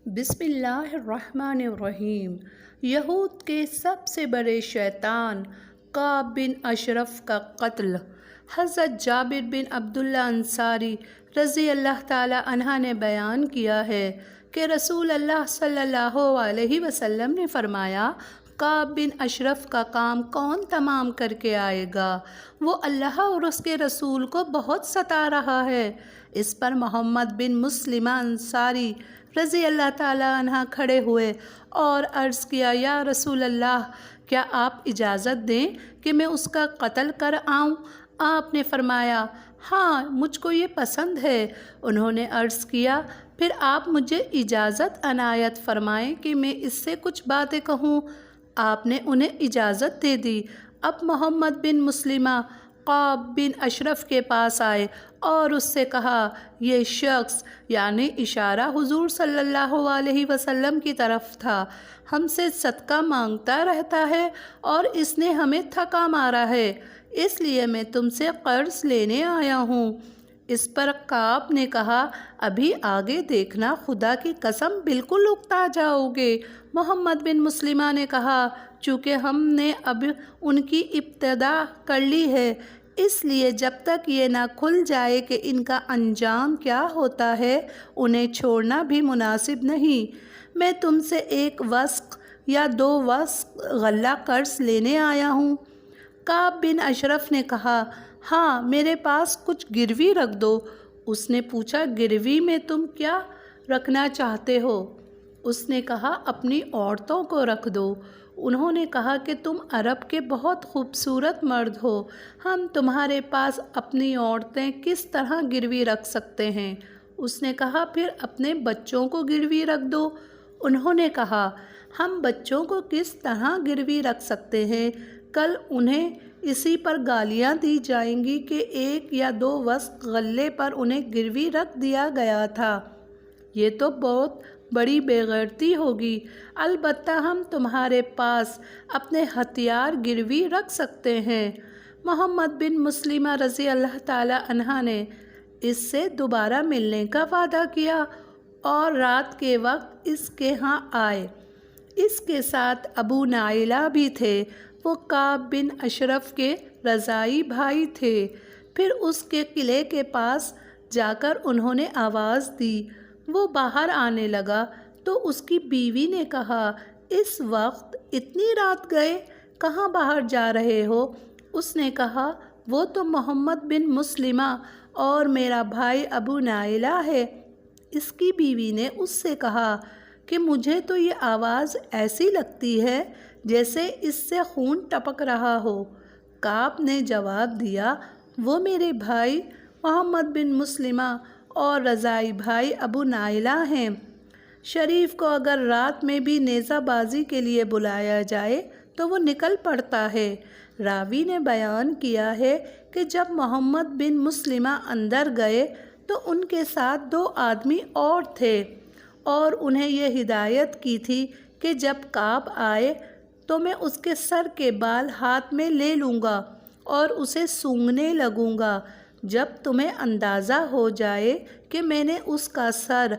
بسم اللہ الرحمن الرحیم۔ یہود کے سب سے بڑے شیطان کعب بن اشرف کا قتل۔ حضرت جابر بن عبداللہ انصاری رضی اللہ تعالی عنہ نے بیان کیا ہے کہ رسول اللہ صلی اللہ علیہ وسلم نے فرمایا، کعب بن اشرف کا کام کون تمام کر کے آئے گا؟ وہ اللہ اور اس کے رسول کو بہت ستا رہا ہے۔ اس پر محمد بن مسلمہ انصاری رضی اللہ تعالیٰ عنہ کھڑے ہوئے اور عرض کیا، یا رسول اللہ، کیا آپ اجازت دیں کہ میں اس کا قتل کر آؤں؟ آپ نے فرمایا، ہاں، مجھ کو یہ پسند ہے۔ انہوں نے عرض کیا، پھر آپ مجھے اجازت عنایت فرمائیں کہ میں اس سے کچھ باتیں کہوں۔ آپ نے انہیں اجازت دے دی۔ اب محمد بن مسلمہ کعب بن اشرف کے پاس آئے اور اس سے کہا، یہ شخص، یعنی اشارہ حضور صلی اللہ علیہ وسلم کی طرف تھا، ہم سے صدقہ مانگتا رہتا ہے اور اس نے ہمیں تھکا مارا ہے، اس لیے میں تم سے قرض لینے آیا ہوں۔ اس پر کعب نے کہا، ابھی آگے دیکھنا، خدا کی قسم بالکل اکتا جاؤ گے۔ محمد بن مسلمہ نے کہا، چونکہ ہم نے اب ان کی ابتدا کر لی ہے، اس لیے جب تک یہ نہ کھل جائے کہ ان کا انجام کیا ہوتا ہے، انہیں چھوڑنا بھی مناسب نہیں۔ میں تم سے 1 وسق یا 2 وسق غلہ قرض لینے آیا ہوں۔ کعب بن اشرف نے کہا، ہاں، میرے پاس کچھ گروی رکھ دو۔ اس نے پوچھا، گروی میں تم کیا رکھنا چاہتے ہو؟ اس نے کہا، اپنی عورتوں کو رکھ دو۔ انہوں نے کہا کہ تم عرب کے بہت خوبصورت مرد ہو، ہم تمہارے پاس اپنی عورتیں کس طرح گروی رکھ سکتے ہیں؟ اس نے کہا، پھر اپنے بچوں کو گروی رکھ دو۔ انہوں نے کہا، ہم بچوں کو کس طرح گروی رکھ سکتے ہیں؟ کل انہیں اسی پر گالیاں دی جائیں گی کہ 1 یا 2 وسق غلے پر انہیں گروی رکھ دیا گیا تھا۔ یہ تو بہت بڑی بے غیرتی ہوگی۔ البتہ ہم تمہارے پاس اپنے ہتھیار گروی رکھ سکتے ہیں۔ محمد بن مسلمہ رضی اللہ تعالی عنہ نے اس سے دوبارہ ملنے کا وعدہ کیا اور رات کے وقت اس کے ہاں آئے۔ اس کے ساتھ ابو نائلہ بھی تھے، وہ کعب بن اشرف کے رضاعی بھائی تھے۔ پھر اس کے قلعے کے پاس جا کر انہوں نے آواز دی۔ وہ باہر آنے لگا تو اس کی بیوی نے کہا، اس وقت اتنی رات گئے، کہاں باہر جا رہے ہو؟ اس نے کہا، وہ تو محمد بن مسلمہ اور میرا بھائی ابو نائلہ ہے۔ اس کی بیوی نے اس سے کہا کہ مجھے تو یہ آواز ایسی لگتی ہے جیسے اس سے خون ٹپک رہا ہو۔ کعب نے جواب دیا، وہ میرے بھائی محمد بن مسلمہ اور رضاعی بھائی ابو نائلہ ہیں۔ شریف کو اگر رات میں بھی نیزہ بازی کے لیے بلایا جائے تو وہ نکل پڑتا ہے۔ راوی نے بیان کیا ہے کہ جب محمد بن مسلمہ اندر گئے تو ان کے ساتھ 2 آدمی اور تھے اور انہیں یہ ہدایت کی تھی کہ جب کعب آئے تو میں اس کے سر کے بال ہاتھ میں لے لوں گا اور اسے سونگھنے لگوں گا۔ جب تمہیں اندازہ ہو جائے کہ میں نے اس کا سر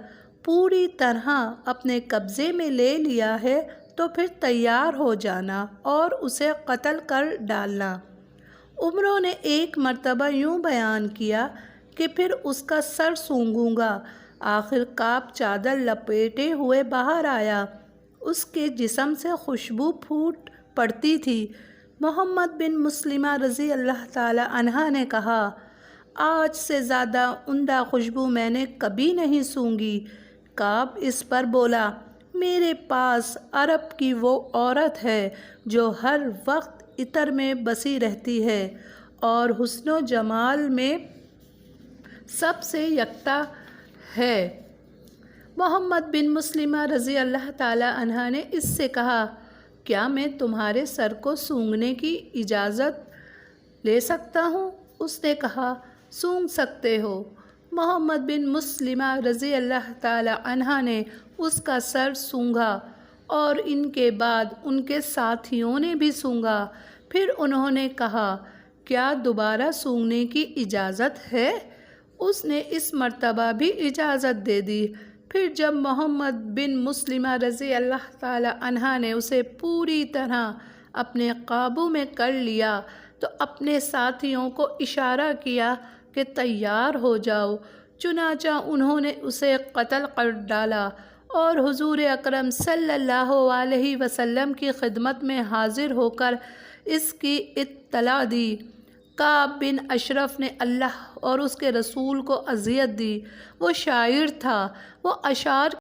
پوری طرح اپنے قبضے میں لے لیا ہے تو پھر تیار ہو جانا اور اسے قتل کر ڈالنا۔ عمروں نے ایک مرتبہ یوں بیان کیا کہ پھر اس کا سر سونگھوں گا۔ آخر کعب چادر لپیٹے ہوئے باہر آیا، اس کے جسم سے خوشبو پھوٹ پڑتی تھی۔ محمد بن مسلمہ رضی اللہ تعالی عنہ نے کہا، آج سے زیادہ عمدہ خوشبو میں نے کبھی نہیں سونگھی۔ کعب اس پر بولا، میرے پاس عرب کی وہ عورت ہے جو ہر وقت عطر میں بسی رہتی ہے اور حسن و جمال میں سب سے یکتا ہے۔ محمد بن مسلمہ رضی اللہ تعالی عنہ نے اس سے کہا، کیا میں تمہارے سر کو سونگھنے کی اجازت لے سکتا ہوں؟ اس نے کہا، سونگھ سکتے ہو۔ محمد بن مسلمہ رضی اللہ تعالی عنہ نے اس کا سر سونگھا اور ان کے بعد ان کے ساتھیوں نے بھی سونگھا۔ پھر انہوں نے کہا، کیا دوبارہ سونگھنے کی اجازت ہے؟ اس نے اس مرتبہ بھی اجازت دے دی۔ پھر جب محمد بن مسلمہ رضی اللہ تعالی عنہ نے اسے پوری طرح اپنے قابو میں کر لیا تو اپنے ساتھیوں کو اشارہ کیا کہ تیار ہو جاؤ۔ چنانچہ انہوں نے اسے قتل کر ڈالا اور حضور اکرم صلی اللہ علیہ وسلم کی خدمت میں حاضر ہو کر اس کی اطلاع دی۔ کعب بن اشرف نے اللہ اور اس کے رسول کو اذیت دی۔ وہ شاعر تھا۔ وہ اشعار